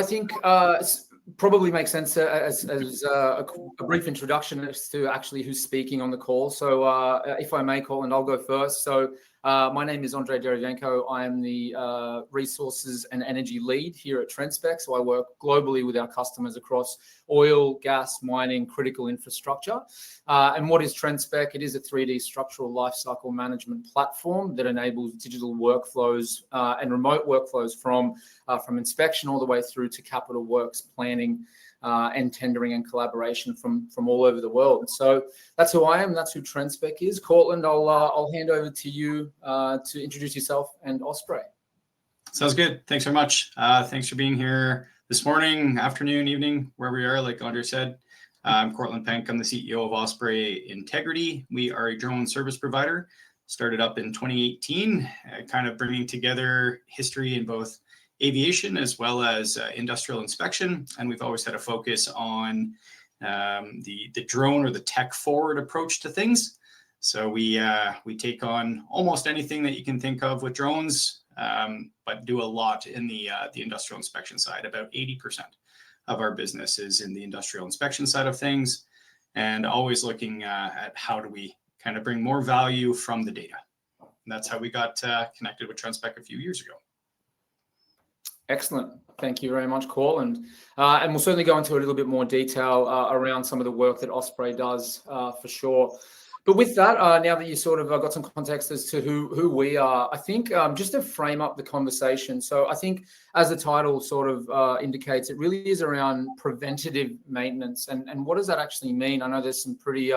I think probably makes sense as a brief introduction as to actually who's speaking on the call. So if I may, Colin, I'll go first. So my name is Andrei Derivenko. I am the resources and energy lead here at Trendspek. So I work globally with our customers across oil, gas, mining, critical infrastructure. And what is Trendspek? It is a 3D structural lifecycle management platform that enables digital workflows and remote workflows from inspection all the way through to capital works planning and tendering and collaboration from all over the world. So that's who I am. That's who Trendspek is. Cortland, I'll hand over to you to introduce yourself and Osprey. Sounds good. Thanks very much. Thanks for being here this morning, afternoon, evening, wherever you are, like Andre said. I'm Cortland Penk. I'm the CEO of Osprey Integrity. We are a drone service provider. Started up in 2018, kind of bringing together history in both aviation as well as industrial inspection. And we've always had a focus on the drone or the tech forward approach to things. So we take on almost anything that you can think of with drones, but do a lot in the industrial inspection side. About 80% of our business is in the industrial inspection side of things, and always looking at how do we kind of bring more value from the data. And that's how we got connected with Trendspek a few years ago. Excellent. Thank you very much, Cortland. And we'll certainly go into a little bit more detail around some of the work that Osprey does for sure. But with that, now that you sort of got some context as to who we are, I think just to frame up the conversation. So I think as the title sort of indicates, it really is around preventative maintenance. And what does that actually mean? I know there's some pretty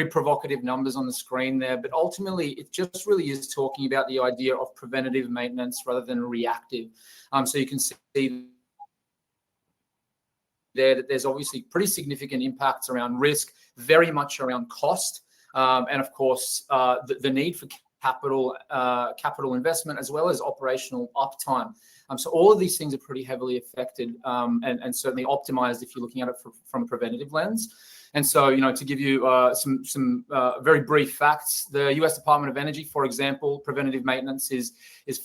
provocative numbers on the screen there, but ultimately it just really is talking about the idea of preventative maintenance rather than reactive. So you can see there that there's obviously pretty significant impacts around risk, very much around cost. And of course, the need for capital investment as well as operational uptime. So all of these things are pretty heavily affected and certainly optimized if you're looking at it from a preventative lens. And so, to give you some very brief facts, the US Department of Energy, for example, preventative maintenance is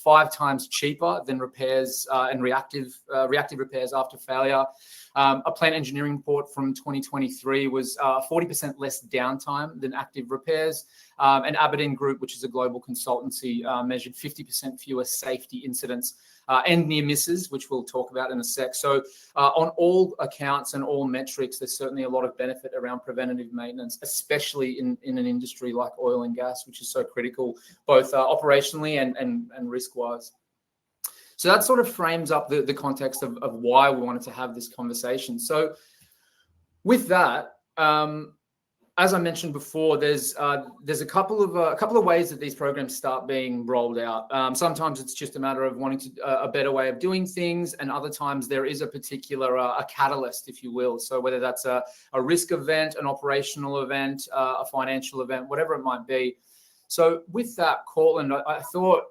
5 times cheaper than repairs and reactive repairs after failure. A plant engineering report from 2023 was 40% less downtime than active repairs. And Aberdeen Group, which is a global consultancy, measured 50% fewer safety incidents and near misses, which we'll talk about in a sec. So on all accounts and all metrics, there's certainly a lot of benefit around preventative maintenance, especially in an industry like oil and gas, which is so critical, both operationally and risk-wise. So that sort of frames up the context of why we wanted to have this conversation. So with that, as I mentioned before, there's a couple of ways that these programs start being rolled out. Sometimes it's just a matter of wanting a better way of doing things, and other times there is a particular a catalyst, if you will. So whether that's a risk event, an operational event, a financial event, whatever it might be. So with that, Cortland, I thought,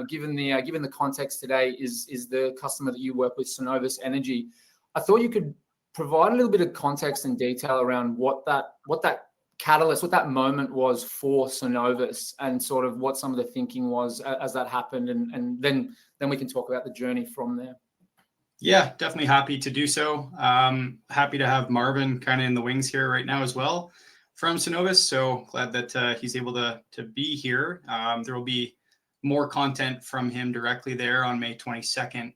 given the context today is the customer that you work with, Cenovus Energy, I thought you could provide a little bit of context and detail around what that catalyst, what that moment was for Cenovus, and sort of what some of the thinking was as that happened, and then we can talk about the journey from there. Yeah, definitely happy to do so. Happy to have Marvin kind of in the wings here right now as well from Cenovus. So glad that he's able to be here. There will be more content from him directly there on May 22nd.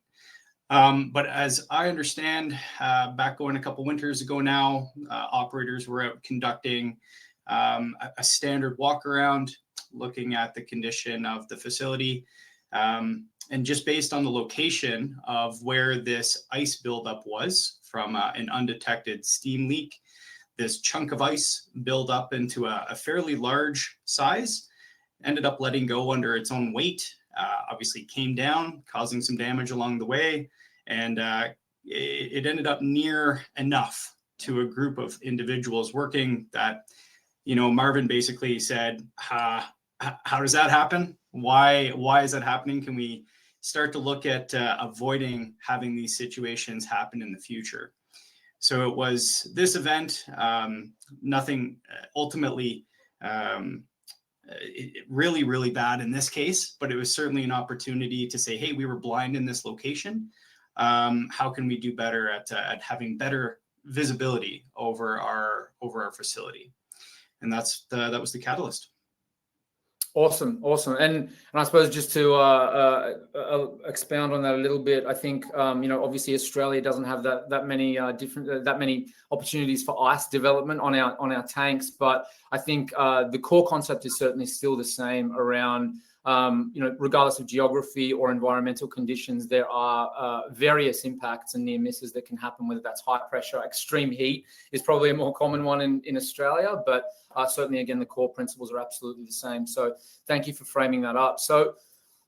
But as I understand, back going a couple winters ago now, operators were out conducting a standard walk around, looking at the condition of the facility. And just based on the location of where this ice buildup was from an undetected steam leak, this chunk of ice built up into a fairly large size, ended up letting go under its own weight, obviously came down, causing some damage along the way. And it ended up near enough to a group of individuals working that, Marvin basically said, how does that happen? Why is that happening? Can we start to look at avoiding having these situations happen in the future? So it was this event, nothing ultimately really, really bad in this case, but it was certainly an opportunity to say, hey, we were blind in this location. how can we do better at having better visibility over our facility? And that was the catalyst. Awesome. And I suppose just to expound on that a little bit, I think obviously Australia doesn't have that many opportunities for ice development on our tanks, but I think the core concept is certainly still the same around regardless of geography or environmental conditions, there are various impacts and near misses that can happen, whether that's high pressure. Extreme heat is probably a more common one in Australia, but certainly, again, the core principles are absolutely the same. So thank you for framing that up. So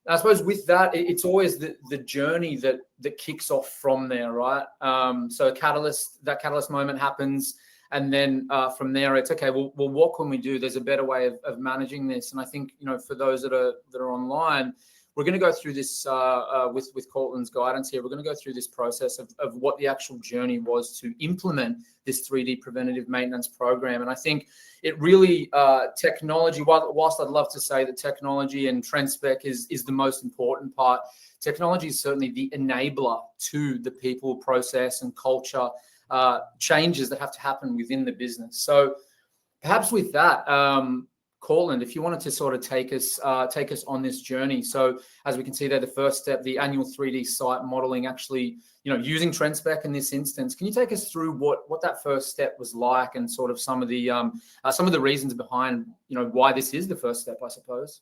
I suppose with that, it's always the journey that kicks off from there, right? So that catalyst moment happens. And then from there, it's okay. Well, what can we do? There's a better way of managing this. And I think for those that are online, we're going to go through this with Cortland's guidance here. We're going to go through this process of what the actual journey was to implement this 3D preventative maintenance program. And I think it really technology. Whilst I'd love to say that technology and Trendspek is the most important part, technology is certainly the enabler to the people, process, and culture changes that have to happen within the business. So perhaps with that, Cortland, if you wanted to sort of take us on this journey. So as we can see there, the first step, the annual 3D site modeling, actually, using Trendspek in this instance, can you take us through what that first step was like and sort of some of the reasons behind, why this is the first step, I suppose?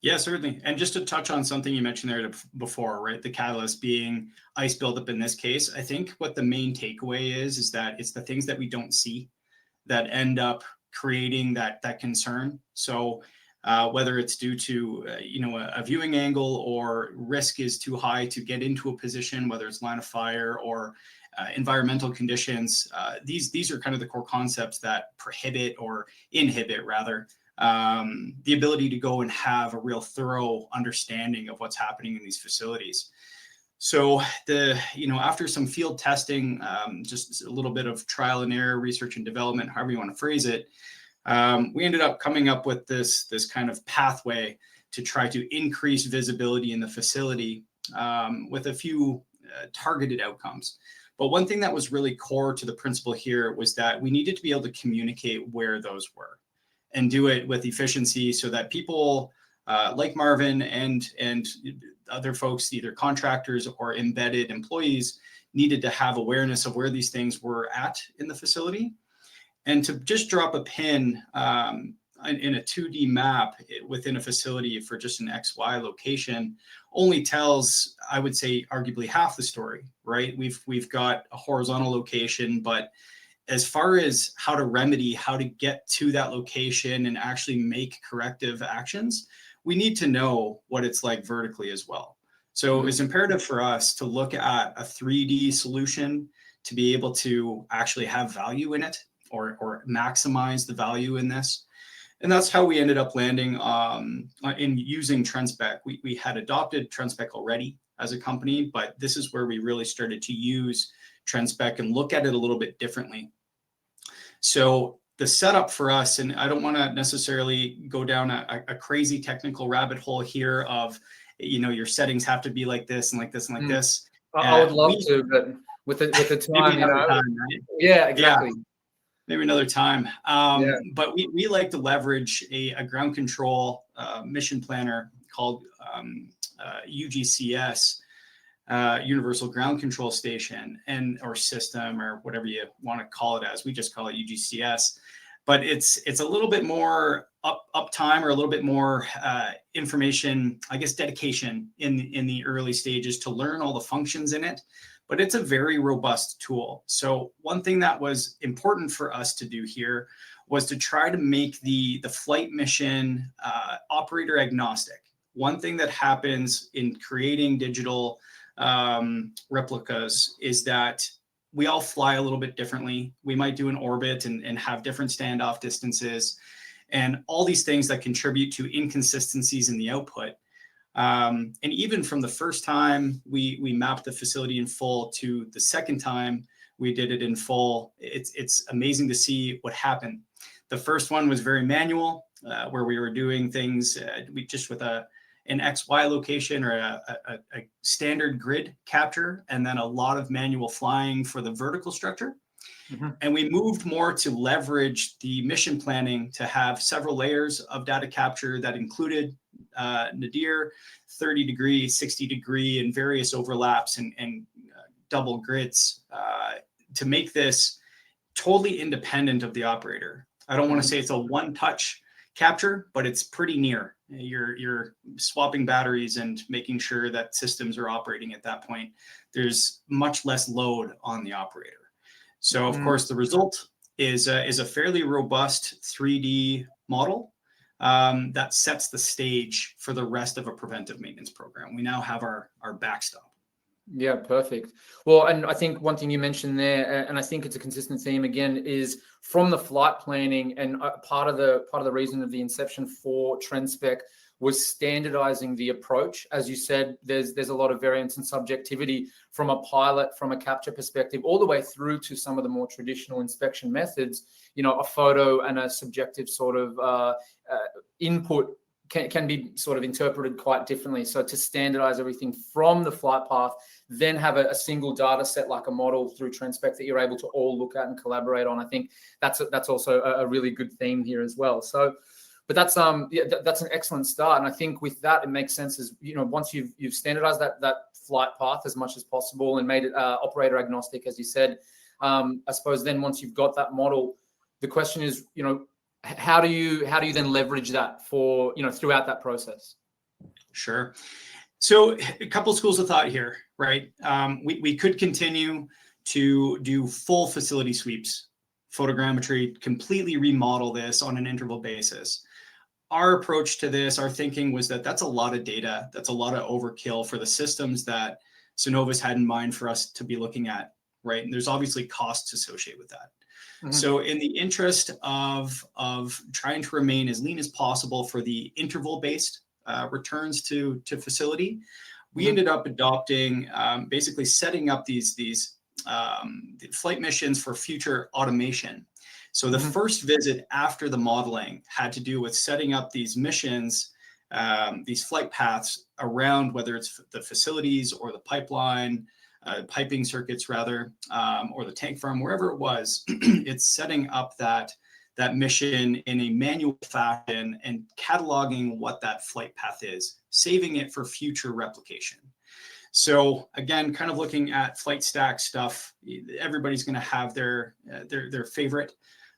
Yeah, certainly. And just to touch on something you mentioned there before, right? The catalyst being ice buildup in this case. I think what the main takeaway is that it's the things that we don't see that end up creating that concern. So whether it's due to a viewing angle or risk is too high to get into a position, whether it's line of fire or environmental conditions, these are kind of the core concepts that prohibit or inhibit rather the ability to go and have a real thorough understanding of what's happening in these facilities. So after some field testing, just a little bit of trial and error, research and development, however you want to phrase it, we ended up coming up with this kind of pathway to try to increase visibility in the facility with a few targeted outcomes. But one thing that was really core to the principle here was that we needed to be able to communicate where those were and do it with efficiency so that people like Marvin and other folks, either contractors or embedded employees, needed to have awareness of where these things were at in the facility. And to just drop a pin in a 2D map within a facility for just an XY location only tells, I would say, arguably half the story, right? We've got a horizontal location, but as far as how to remedy, how to get to that location and actually make corrective actions, we need to know what it's like vertically as well. So it's imperative for us to look at a 3D solution to be able to actually have value in it or maximize the value in this. And that's how we ended up landing in using Trendspek. We had adopted Trendspek already as a company, but this is where we really started to use Trendspek and look at it a little bit differently. So the setup for us, and I don't want to necessarily go down a crazy technical rabbit hole here of, your settings have to be like this and like this and like this. I would love to, but with the time, time, right? Yeah, exactly. Yeah, maybe another time. But we like to leverage a ground control mission planner called UGCS. Universal Ground Control Station or system or whatever you want to call it as. We just call it UGCS, but it's a little bit more uptime or a little bit more information, I guess, dedication in the early stages to learn all the functions in it. But it's a very robust tool. So one thing that was important for us to do here was to try to make the flight mission operator agnostic. One thing that happens in creating digital replicas is that we all fly a little bit differently. We might do an orbit and have different standoff distances and all these things that contribute to inconsistencies in the output. And even from the first time we mapped the facility in full to the second time we did it in full, it's amazing to see what happened. The first one was very manual, where we were doing things with an XY location or a standard grid capture, and then a lot of manual flying for the vertical structure. And we moved more to leverage the mission planning to have several layers of data capture that included nadir, 30 degree, 60 degree, and various overlaps and double grids to make this totally independent of the operator. I don't want to say it's a one-touch capture, but it's pretty near. You're swapping batteries and making sure that systems are operating at that point. There's much less load on the operator. So of course, the result is a fairly robust 3D model that sets the stage for the rest of a preventive maintenance program. We now have our backstop. Yeah, perfect. Well, and I think one thing you mentioned there, and I think it's a consistent theme again, is from the flight planning, and part of the reason of the inception for Trendspek was standardizing the approach. As you said, there's a lot of variance and subjectivity from a pilot, from a capture perspective, all the way through to some of the more traditional inspection methods. You know, a photo and a subjective sort of input can be sort of interpreted quite differently. So to standardize everything from the flight path, then have a single data set like a model through Trendspek that you're able to all look at and collaborate on. I think that's also a really good theme here as well. So, but that's that's an excellent start. And I think with that, it makes sense as, you know, once you've standardized that flight path as much as possible and made it operator agnostic, as you said, I suppose then once you've got that model, the question is, you know, how do you then leverage that for, you know, throughout that process? Sure. So a couple of schools of thought here, right? We could continue to do full facility sweeps, photogrammetry, completely remodel this on an interval basis. Our approach to this, our thinking was that that's a lot of data. That's a lot of overkill for the systems that Cenovus had in mind for us to be looking at, right? And there's obviously costs associated with that. So in the interest of trying to remain as lean as possible for the interval-based returns to facility, we ended up adopting, basically setting up these flight missions for future automation. So the first visit after the modeling had to do with setting up these missions, these flight paths around whether it's the facilities or the pipeline, piping circuits rather, or the tank farm, wherever it was. It's setting up that mission in a manual fashion and cataloging what that flight path is, saving it for future replication. So again, kind of looking at flight stack stuff, everybody's going to have their favorite.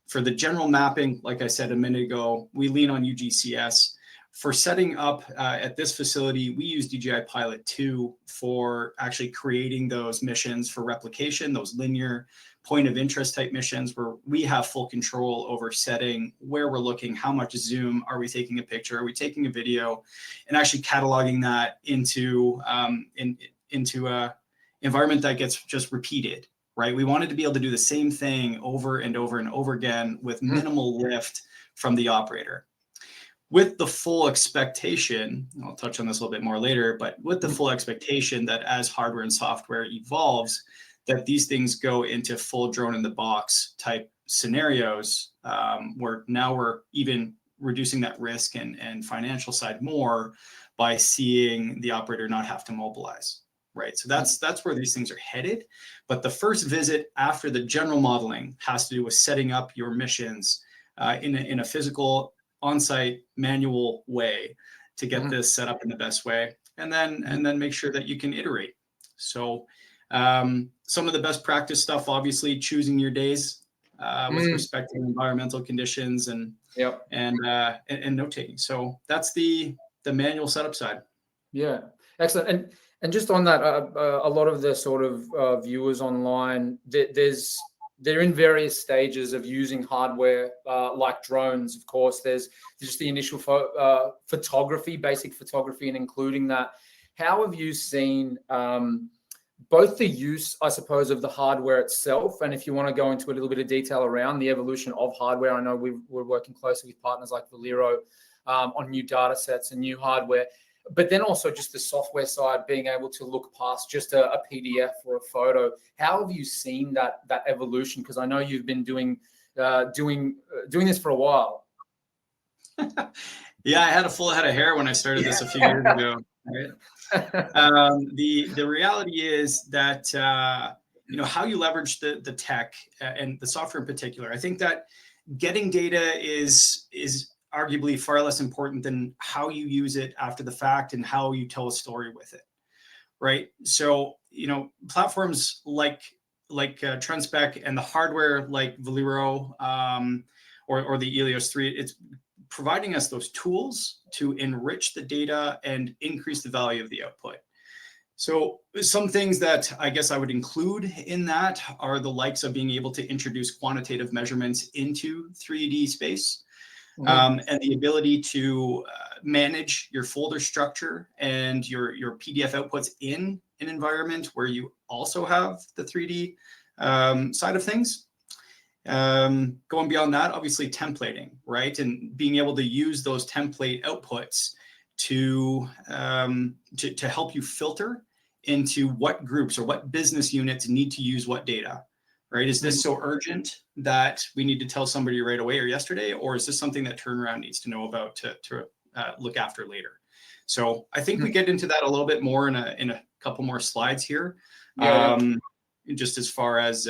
For the general mapping, like I said a minute ago, we lean on UGCS. For setting up at this facility, we use DJI Pilot 2 for actually creating those missions for replication, those linear point of interest type missions where we have full control over setting where we're looking, how much zoom, are we taking a picture, are we taking a video, and actually cataloging that into a environment that gets just repeated, right? We wanted to be able to do the same thing over and over and over again with minimal lift from the operator. With the full expectation, I'll touch on this a little bit more later, but with the full expectation that as hardware and software evolves, that these things go into full drone in the box type scenarios, where now we're even reducing that risk and financial side more by seeing the operator not have to mobilize, right? So that's where these things are headed. But the first visit after the general modeling has to do with setting up your missions in a physical on-site manual way to get this set up in the best way, and then make sure that you can iterate. So some of the best practice stuff, obviously choosing your days with respect to environmental conditions and note taking. So that's the manual setup side. Yeah, excellent. And just on that, a lot of the sort of viewers online, they're in various stages of using hardware like drones. Of course, there's just the initial photography, basic photography, and including that. How have you seen both the use, I suppose, of the hardware itself, and if you want to go into a little bit of detail around the evolution of hardware? I know we're working closely with partners like Valero on new data sets and new hardware, but then also just the software side, being able to look past just a PDF or a photo. How have you seen that evolution? Because I know you've been doing this for a while. Yeah, I had a full head of hair when I started this a few years ago. Right? The reality is that how you leverage the tech and the software in particular. I think that getting data is arguably far less important than how you use it after the fact and how you tell a story with it, right? So platforms like Trendspek and the hardware like Valero or the Elios 3, it's providing us those tools to enrich the data and increase the value of the output. So some things that I guess I would include in that are the likes of being able to introduce quantitative measurements into 3D space, and the ability to manage your folder structure and your PDF outputs in an environment where you also have the 3D side of things. Going beyond that, obviously templating, right? And being able to use those template outputs to help you filter into what groups or what business units need to use what data, right? Is this so urgent that we need to tell somebody right away or yesterday, or is this something that turnaround needs to know about to look after later? So I think we get into that a little bit more in a couple more slides here. Just as far as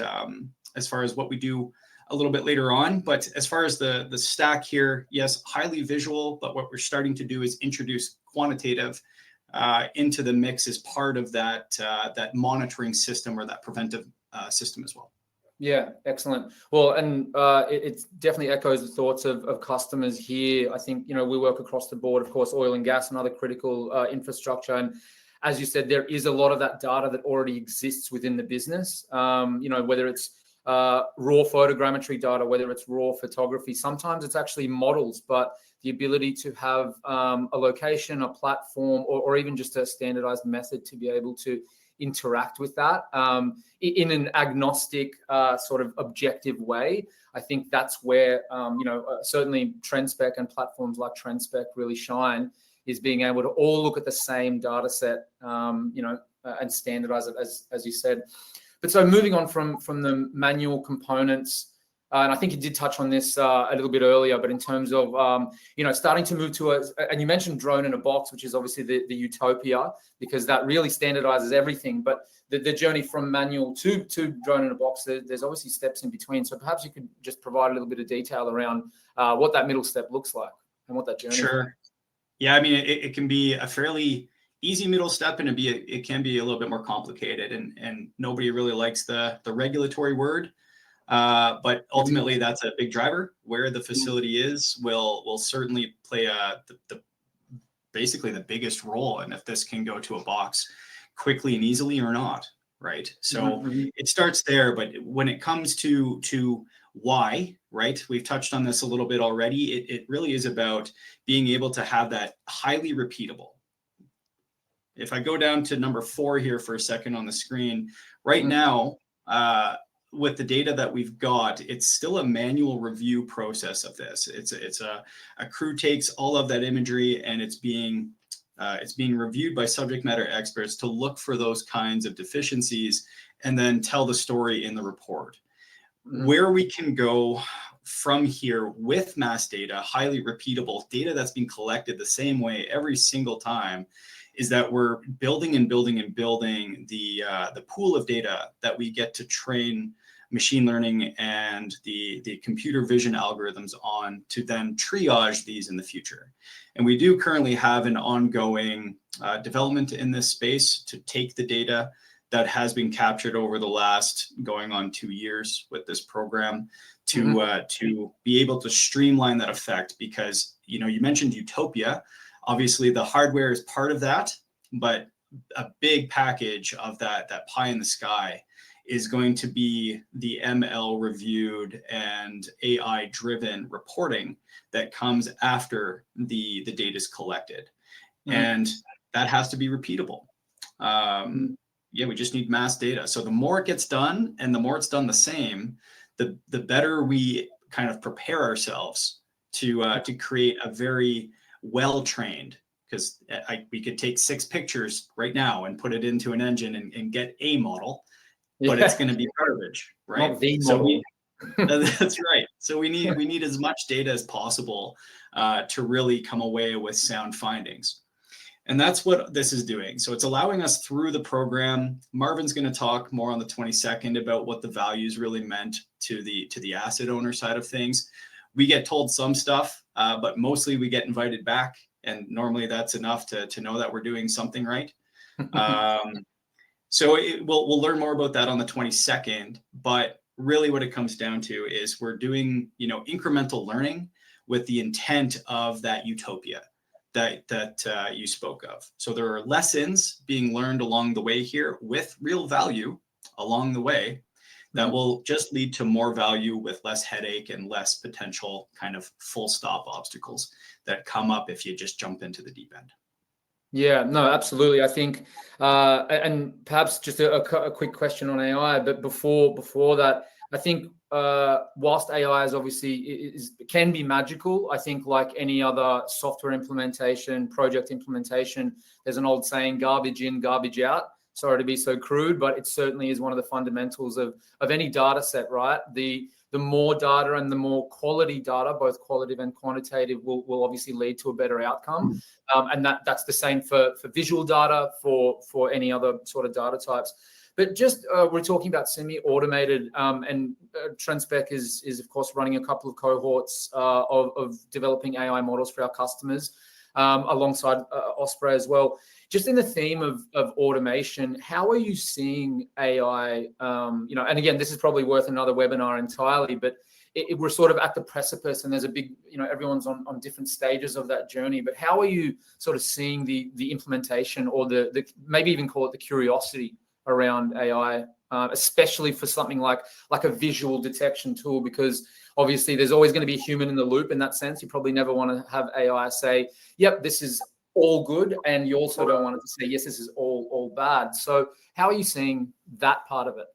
what we do a little bit later on, but as far as the stack here, yes, highly visual, but what we're starting to do is introduce quantitative into the mix as part of that monitoring system or that preventive system as well. Yeah, excellent. Well, and it definitely echoes the thoughts of customers here. I think, we work across the board, of course, oil and gas and other critical infrastructure. And as you said, there is a lot of that data that already exists within the business, whether it's raw photogrammetry data, whether it's raw photography. Sometimes it's actually models, but the ability to have a location, a platform, or even just a standardized method to be able to interact with that in an agnostic sort of objective way. I think that's where, certainly Trendspek and platforms like Trendspek really shine, is being able to all look at the same data set, and standardize it, as you said. But so moving on from the manual components, and I think you did touch on this a little bit earlier, but in terms of, starting to move to and you mentioned drone in a box, which is obviously the utopia, because that really standardizes everything. But the journey from manual to drone in a box, there's obviously steps in between. So perhaps you could just provide a little bit of detail around what that middle step looks like and what that journey is. Sure. Yeah, I mean, it can be a fairly easy middle step, and it can be a little bit more complicated, and nobody really likes the regulatory word. But ultimately, that's a big driver. Where the facility is will certainly play basically the biggest role, and if this can go to a box quickly and easily or not, right? So it starts there, but when it comes to why, right? We've touched on this a little bit already. It really is about being able to have that highly repeatable. If I go down to number 4 here for a second on the screen, right now, with the data that we've got, it's still a manual review process of this. It's a crew takes all of that imagery, and it's being reviewed by subject matter experts to look for those kinds of deficiencies and then tell the story in the report. Where we can go from here with mass data, highly repeatable data that's being collected the same way every single time, is that we're building and building and building the pool of data that we get to train machine learning and the computer vision algorithms on to then triage these in the future. And we do currently have an ongoing development in this space to take the data that has been captured over the last going on 2 years with this program to be able to streamline that effect, because you mentioned utopia. Obviously, the hardware is part of that, but a big package of that pie in the sky is going to be the ML reviewed and AI driven reporting that comes after the data is collected. And that has to be repeatable. We just need mass data. So the more it gets done and the more it's done the same, the better we kind of prepare ourselves to create a very well-trained, because we could take 6 pictures right now and put it into an engine and get a model, but it's going to be garbage, right? Not the model. That's right. So we need as much data as possible to really come away with sound findings. And that's what this is doing. So it's allowing us through the program. Marvin's going to talk more on the 22nd about what the values really meant to the asset owner side of things. We get told some stuff, but mostly we get invited back. And normally that's enough to know that we're doing something right. So we'll learn more about that on the 22nd. But really what it comes down to is we're doing, incremental learning with the intent of that utopia that you spoke of. So there are lessons being learned along the way here with real value along the way that will just lead to more value with less headache and less potential kind of full stop obstacles that come up if you just jump into the deep end. Yeah, no, absolutely. I think, and perhaps just a quick question on AI, but before that, I think whilst AI is obviously can be magical, I think like any other software implementation, project implementation, there's an old saying, garbage in, garbage out. Sorry to be so crude, but it certainly is one of the fundamentals of any data set, right? The more data and the more quality data, both qualitative and quantitative, will obviously lead to a better outcome. And that's the same for visual data, for any other sort of data types. But just we're talking about semi-automated, and Trendspek is of course running a couple of cohorts of developing AI models for our customers, alongside Osprey as well. Just in the theme of automation, how are you seeing AI? And again, this is probably worth another webinar entirely, but we're sort of at the precipice, and there's a big, everyone's on different stages of that journey. But how are you sort of seeing the implementation, or the maybe even call it the curiosity around AI, especially for something like a visual detection tool? Because obviously there's always going to be a human in the loop in that sense. You probably never want to have AI say, yep, this is all good, and you also don't want it to say, yes, this is all bad. So how are you seeing that part of it?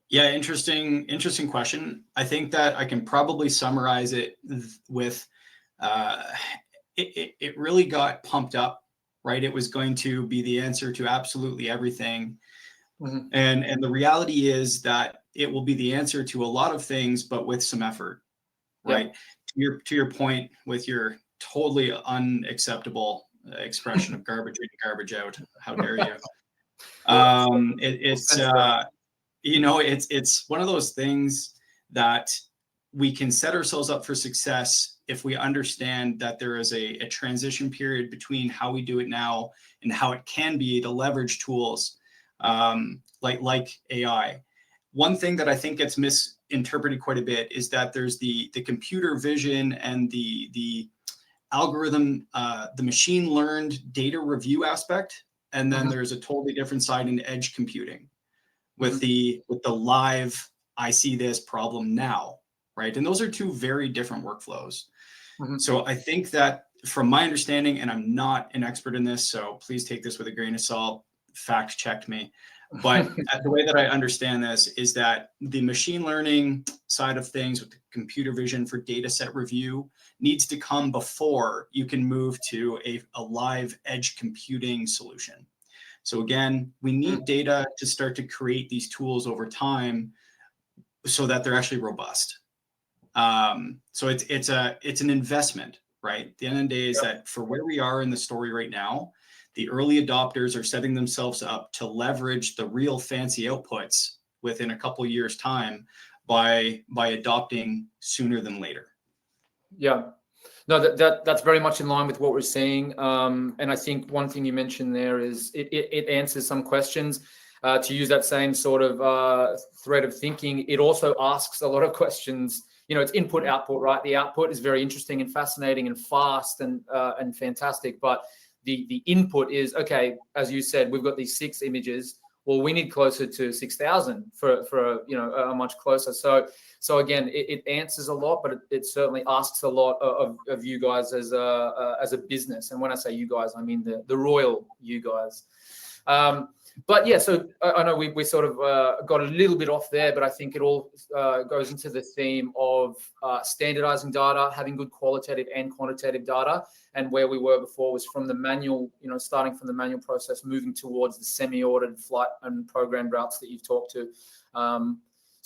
Yeah, interesting question. I think that I can probably summarize it with it really got pumped up, right? It was going to be the answer to absolutely everything. Mm-hmm. And the reality is that it will be the answer to a lot of things, but with some effort, right? Yep. To your point with your totally unacceptable expression of garbage in, garbage out. How dare you? It's one of those things that we can set ourselves up for success if we understand that there is a transition period between how we do it now and how it can be to leverage tools like AI. One thing that I think gets misinterpreted quite a bit is that there's the computer vision and the algorithm, the machine learned data review aspect, and then there's a totally different side in edge computing with the live, I see this problem now, right? And those are two very different workflows. So I think that from my understanding, and I'm not an expert in this, so please take this with a grain of salt, fact check me. But the way that I understand this is that the machine learning side of things with the computer vision for data set review needs to come before you can move to a live edge computing solution. So again, we need data to start to create these tools over time so that they're actually robust. So it's an investment, right? At the end of the day is that for where we are in the story right now, the early adopters are setting themselves up to leverage the real fancy outputs within a couple of years' time by adopting sooner than later. Yeah. No, that's very much in line with what we're seeing. And I think one thing you mentioned there is it answers some questions. To use that same sort of thread of thinking, it also asks a lot of questions. It's input, output, right? The output is very interesting and fascinating and fast and fantastic. But the input is, okay, as you said, we've got these 6 images. Well, we need closer to 6,000 for a much closer. So again, it answers a lot, but it certainly asks a lot of you guys as a business. And when I say you guys, I mean the royal you guys. But yeah, so I know we sort of got a little bit off there, but I think it all goes into the theme of standardizing data, having good qualitative and quantitative data. And where we were before was from the manual, starting from the manual process, moving towards the semi-ordered flight and programmed routes that you've talked to.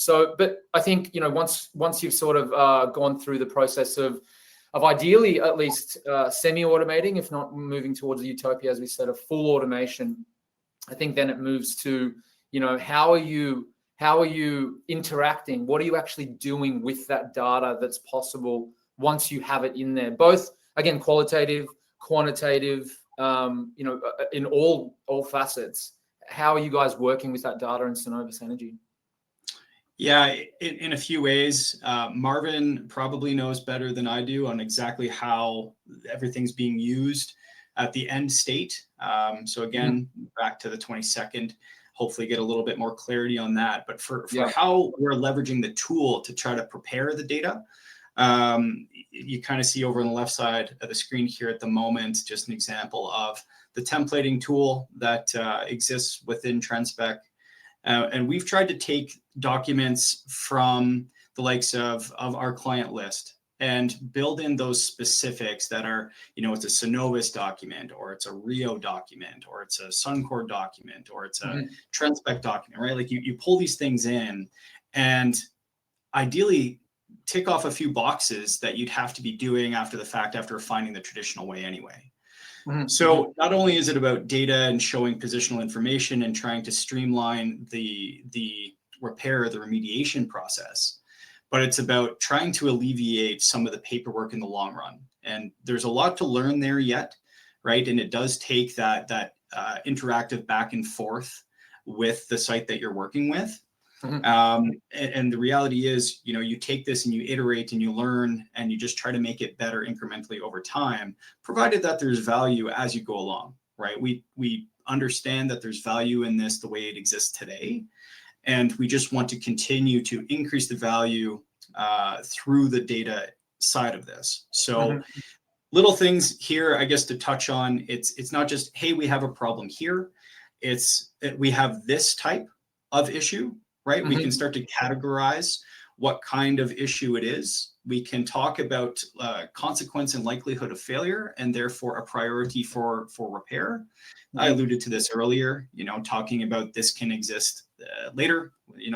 So, but I think, once you've sort of gone through the process of ideally at least semi-automating, if not moving towards the utopia, as we said, of full automation, I think then it moves to, how are you interacting? What are you actually doing with that data that's possible once you have it in there? Both, again, qualitative, quantitative, in all facets. How are you guys working with that data in Cenovus Energy? Yeah, in a few ways. Marvin probably knows better than I do on exactly how everything's being used at the end state. So again, back to the 22nd, hopefully get a little bit more clarity on that. But for how we're leveraging the tool to try to prepare the data, you kind of see over on the left side of the screen here at the moment, just an example of the templating tool that exists within Trendspek. And we've tried to take documents from the likes of our client list and build in those specifics that are, it's a Cenovus document, or it's a Rio document, or it's a Suncor document, or it's a Trendspek document, right? Like you pull these things in and ideally tick off a few boxes that you'd have to be doing after the fact, after finding the traditional way anyway. So not only is it about data and showing positional information and trying to streamline the repair, the remediation process, but it's about trying to alleviate some of the paperwork in the long run. And there's a lot to learn there yet, right? And it does take that interactive back and forth with the site that you're working with. And the reality is, you take this and you iterate and you learn and you just try to make it better incrementally over time, provided that there's value as you go along, right? We understand that there's value in this the way it exists today. And we just want to continue to increase the value through the data side of this. So little things here, I guess, to touch on, it's not just, hey, we have a problem here. We have this type of issue. Right? We can start to categorize what kind of issue it is. We can talk about consequence and likelihood of failure, and therefore a priority for repair. I alluded to this earlier, talking about this can exist later.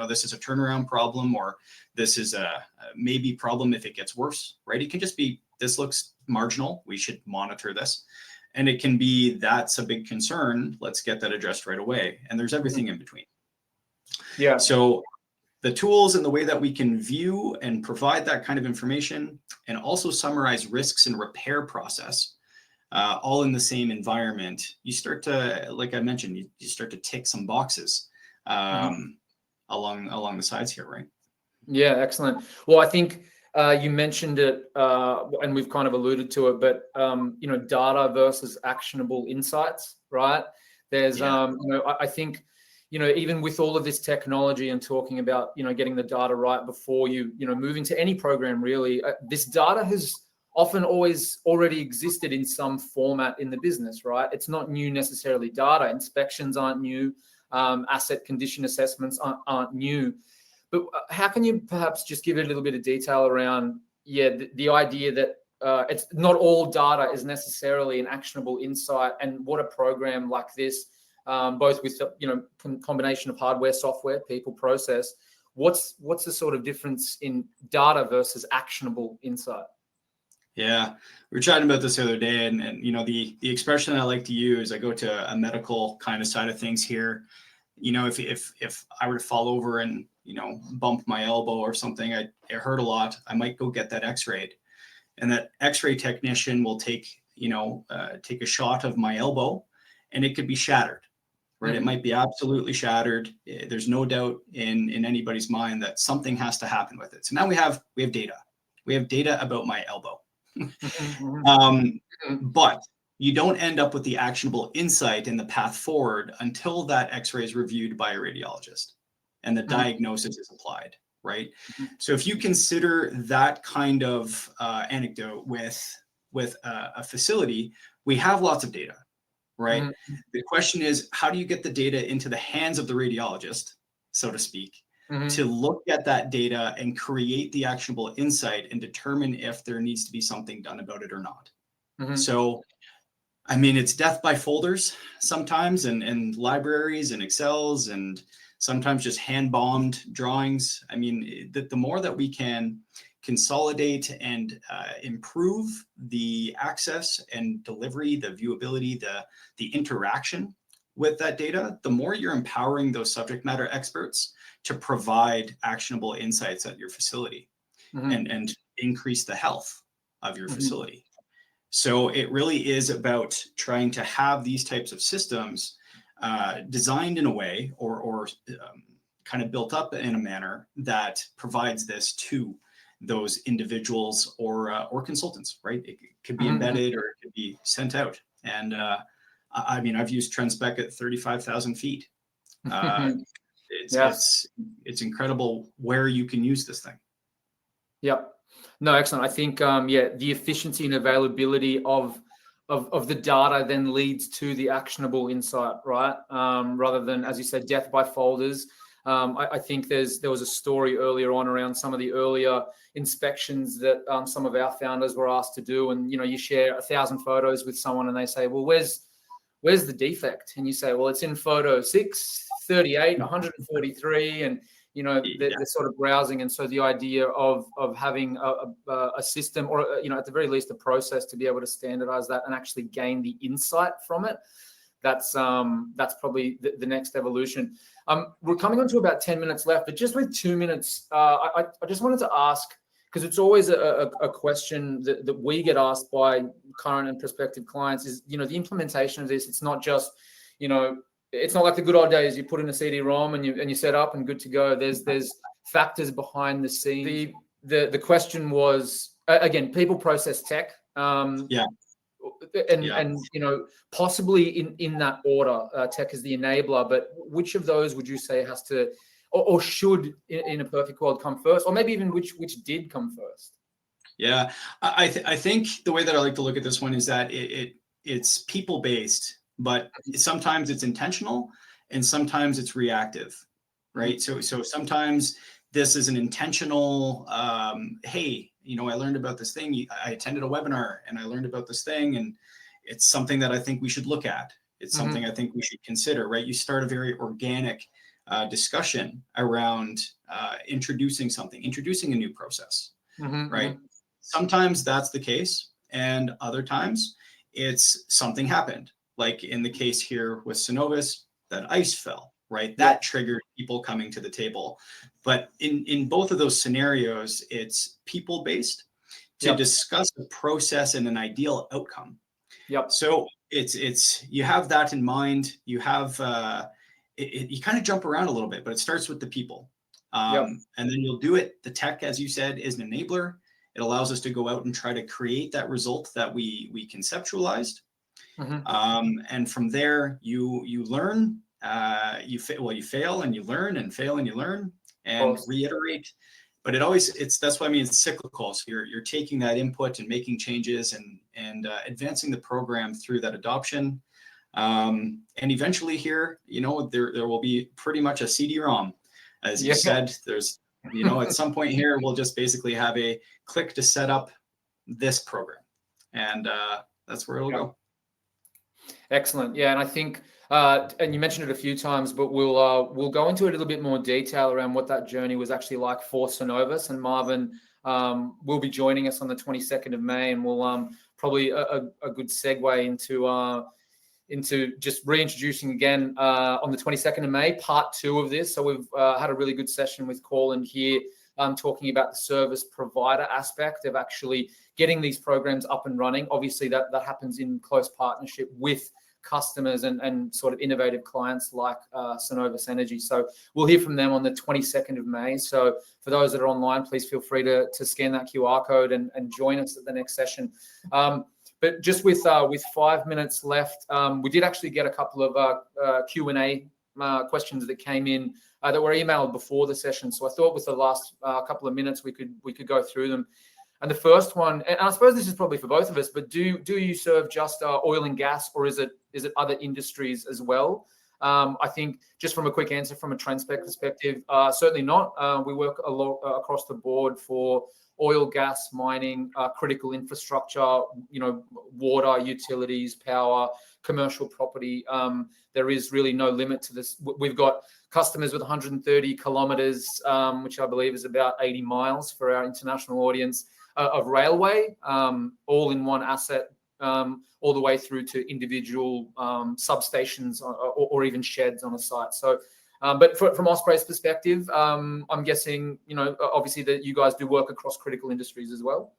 This is a turnaround problem, or this is a maybe problem if it gets worse, right? It can just be, this looks marginal, we should monitor this. And it can be, that's a big concern, let's get that addressed right away. And there's everything in between. Yeah. So the tools and the way that we can view and provide that kind of information, and also summarize risks and repair process, all in the same environment, you start to, like I mentioned, you start to tick some boxes along the sides here, right? Yeah, excellent. Well, I think you mentioned it, and we've kind of alluded to it, but data versus actionable insights, right? There's, I think, even with all of this technology and talking about, getting the data right before you, move into any program, really, this data has often always already existed in some format in the business, right? It's not new necessarily. Data inspections aren't new. Asset condition assessments aren't new. But how can you perhaps just give it a little bit of detail around, the idea that it's not all data is necessarily an actionable insight, and what a program like this, both with combination of hardware, software, people, process. What's the sort of difference in data versus actionable insight? Yeah, we were chatting about this the other day, and the expression I like to use, I go to a medical kind of side of things here. If I were to fall over and bump my elbow or something, it hurt a lot, I might go get that X-rayed, and that X-ray technician will take a shot of my elbow, and it could be shattered. Right? It might be absolutely shattered. There's no doubt in anybody's mind that something has to happen with it. So now we have data. We have data about my elbow. But you don't end up with the actionable insight and the path forward until that X-ray is reviewed by a radiologist and the diagnosis is applied, right? So if you consider that kind of anecdote with a facility, we have lots of data. Right. The question is, how do you get the data into the hands of the radiologist, so to speak, to look at that data and create the actionable insight and determine if there needs to be something done about it or not? So, I mean, it's death by folders sometimes, and libraries and Excels and sometimes just hand-bombed drawings. I mean, the more that we can consolidate and improve the access and delivery, the viewability, the interaction with that data, the more you're empowering those subject matter experts to provide actionable insights at your facility and increase the health of your facility. So it really is about trying to have these types of systems designed in a way or kind of built up in a manner that provides this to those individuals or consultants, right? It could be embedded or it could be sent out. And I mean, I've used Trendspek at 35,000 feet. It's incredible where you can use this thing. Yep. No, excellent. I think, the efficiency and availability of the data then leads to the actionable insight, right? Rather than, as you said, death by folders. I think there was a story earlier on around some of the earlier inspections that some of our founders were asked to do. And, you share 1,000 photos with someone and they say, well, where's the defect? And you say, well, it's in photo 6, 38, 143. And, they're sort of browsing. And so the idea of having a system or, at the very least, a process to be able to standardize that and actually gain the insight from it, that's probably the next evolution. We're coming on to about 10 minutes left, but just with 2 minutes, I just wanted to ask, because it's always a question that we get asked by current and prospective clients is, the implementation of this. It's not just, it's not like the good old days. You put in a CD-ROM and you set up and good to go. There's factors behind the scenes. The question was, again, people, process, tech. And possibly in that order, tech is the enabler. But which of those would you say has to or should, in a perfect world, come first, or maybe even which did come first? Yeah, I think the way that I like to look at this one is that it's people based, but sometimes it's intentional and sometimes it's reactive, right? So sometimes this is an intentional, hey, I learned about this thing. I attended a webinar and I learned about this thing, and it's something that I think we should look at. It's something I think we should consider, right? You start a very organic discussion around introducing a new process, right? Sometimes that's the case, and other times it's something happened. Like in the case here with Synovus, that ice fell, right? That triggered people coming to the table. But in both of those scenarios, it's people-based to discuss the process and an ideal outcome. So it's you have that in mind. You have you kind of jump around a little bit, but it starts with the people. And then you'll do it. The tech, as you said, is an enabler. It allows us to go out and try to create that result that we conceptualized. And from there, you learn. You fail and you learn, and fail and you learn, and reiterate. But that's what I mean. It's cyclical. So you're taking that input and making changes and advancing the program through that adoption. And eventually here, there will be pretty much a CD-ROM, as you said. There's, at some point here, we'll just basically have a click to set up this program, and that's where it'll go. Excellent. Yeah, and I think, and you mentioned it a few times, but we'll go into a little bit more detail around what that journey was actually like for Synovus. And Marvin will be joining us on the 22nd of May, and we'll probably a good segue into just reintroducing again on the 22nd of May, part 2 of this. So we've had a really good session with Colin here, talking about the service provider aspect of actually getting these programs up and running. Obviously, that happens in close partnership with customers and sort of innovative clients like Synovus Energy. So we'll hear from them on the 22nd of May. So for those that are online, please feel free to scan that QR code and join us at the next session. But just with 5 minutes left, we did actually get a couple of Q&A questions that came in that were emailed before the session. So I thought with the last couple of minutes we could go through them. And the first one, and I suppose this is probably for both of us, but do you serve just oil and gas, or is it other industries as well? I think just from a quick answer from a Trendspek perspective, certainly not. We work a lot across the board for oil, gas, mining, critical infrastructure, water, utilities, power, commercial property. There is really no limit to this. We've got customers with 130 kilometers, which I believe is about 80 miles for our international audience, of railway, all in one asset, all the way through to individual substations or even sheds on a site. So, but from Osprey's perspective, I'm guessing, obviously that you guys do work across critical industries as well.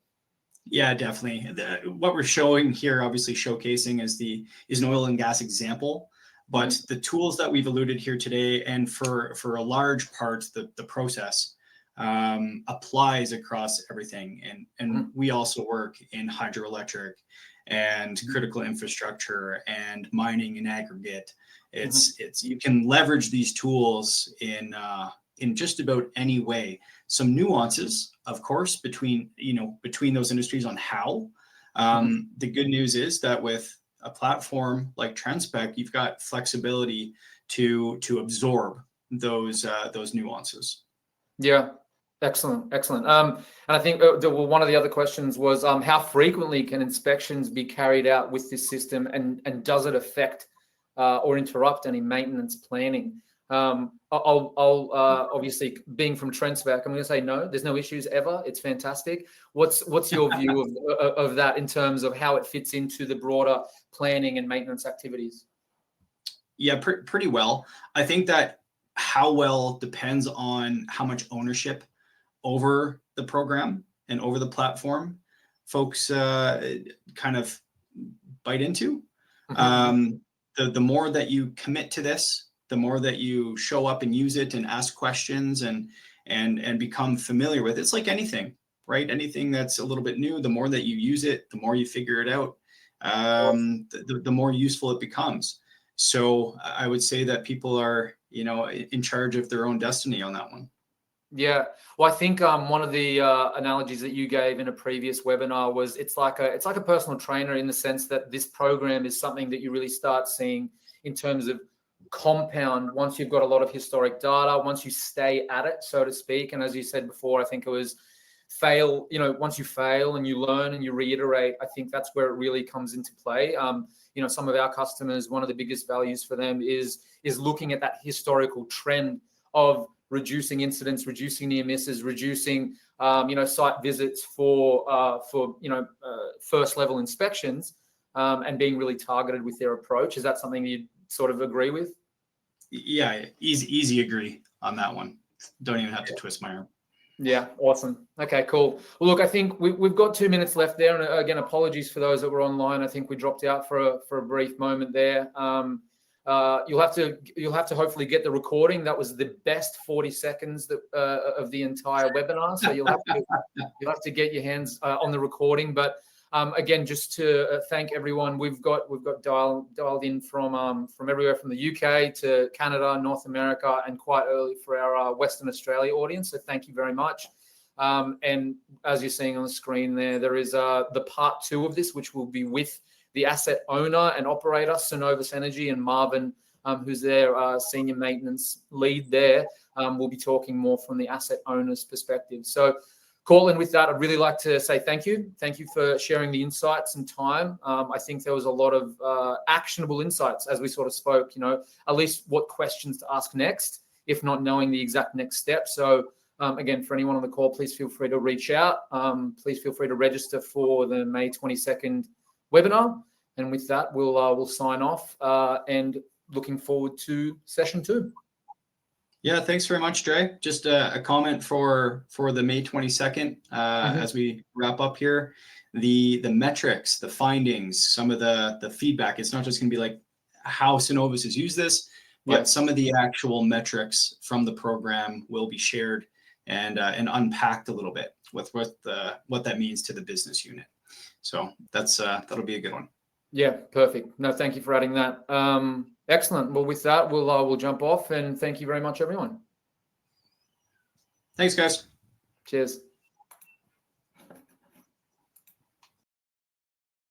Yeah, definitely. What we're showing here, obviously showcasing is an oil and gas example, but the tools that we've alluded here today, and for a large part, the process applies across everything. And we also work in hydroelectric and critical infrastructure and mining and aggregate. It's you can leverage these tools in just about any way. Some nuances, of course, between those industries on how. The good news is that with a platform like Trendspek, you've got flexibility to absorb those nuances. Yeah. Excellent. And I think one of the other questions was how frequently can inspections be carried out with this system, and does it affect or interrupt any maintenance planning? I'll obviously, being from Trendspek, I'm going to say no. There's no issues ever. It's fantastic. What's your view of that in terms of how it fits into the broader planning and maintenance activities? Yeah, pretty well. I think that how well depends on how much ownership over the program and over the platform folks kind of bite into. The more that you commit to this, the more that you show up and use it and ask questions and become familiar with it. It's like anything, right? Anything that's a little bit new, the more that you use it, the more you figure it out, the more useful it becomes. So I would say that people are, in charge of their own destiny on that one. Yeah, well, I think one of the analogies that you gave in a previous webinar was it's like a personal trainer, in the sense that this program is something that you really start seeing in terms of compound once you've got a lot of historic data, once you stay at it, so to speak. And as you said before, I think it was once you fail and you learn and you reiterate, I think that's where it really comes into play. Some of our customers, one of the biggest values for them is looking at that historical trend of reducing incidents, reducing near misses, reducing site visits for first level inspections, and being really targeted with their approach. Is that something you sort of agree with? Yeah, easy agree on that one. Don't even have to twist my arm. Yeah, awesome. Okay, cool. Well, look, I think we've got 2 minutes left there, and again, apologies for those that were online. I think we dropped out for a brief moment there. You'll have to hopefully get the recording. That was the best 40 seconds of the entire webinar. So you'll have to get your hands on the recording. But again, just to thank everyone, we've got dialed in from everywhere from the UK to Canada, North America, and quite early for our Western Australia audience. So thank you very much. And as you're seeing on the screen there is the part 2 of this, which will be with the asset owner and operator, Synovus Energy, and Marvin, who's their senior maintenance lead there, will be talking more from the asset owner's perspective. So, Cortland, with that, I'd really like to say thank you. Thank you for sharing the insights and time. I think there was a lot of actionable insights as we sort of spoke, at least what questions to ask next, if not knowing the exact next step. So, again, for anyone on the call, please feel free to reach out. Please feel free to register for the May 22nd webinar, and with that we'll sign off and looking forward to session 2. Yeah, thanks very much, Dre. Just a comment for the May 22nd as we wrap up here. The metrics, the findings, some of the feedback. It's not just going to be like how Synovus has used this, but some of the actual metrics from the program will be shared and unpacked a little bit with what that means to the business unit. So that'll be a good one. Yeah, perfect. No, thank you for adding that. Excellent. Well, with that, we'll jump off, and thank you very much, everyone. Thanks, guys. Cheers.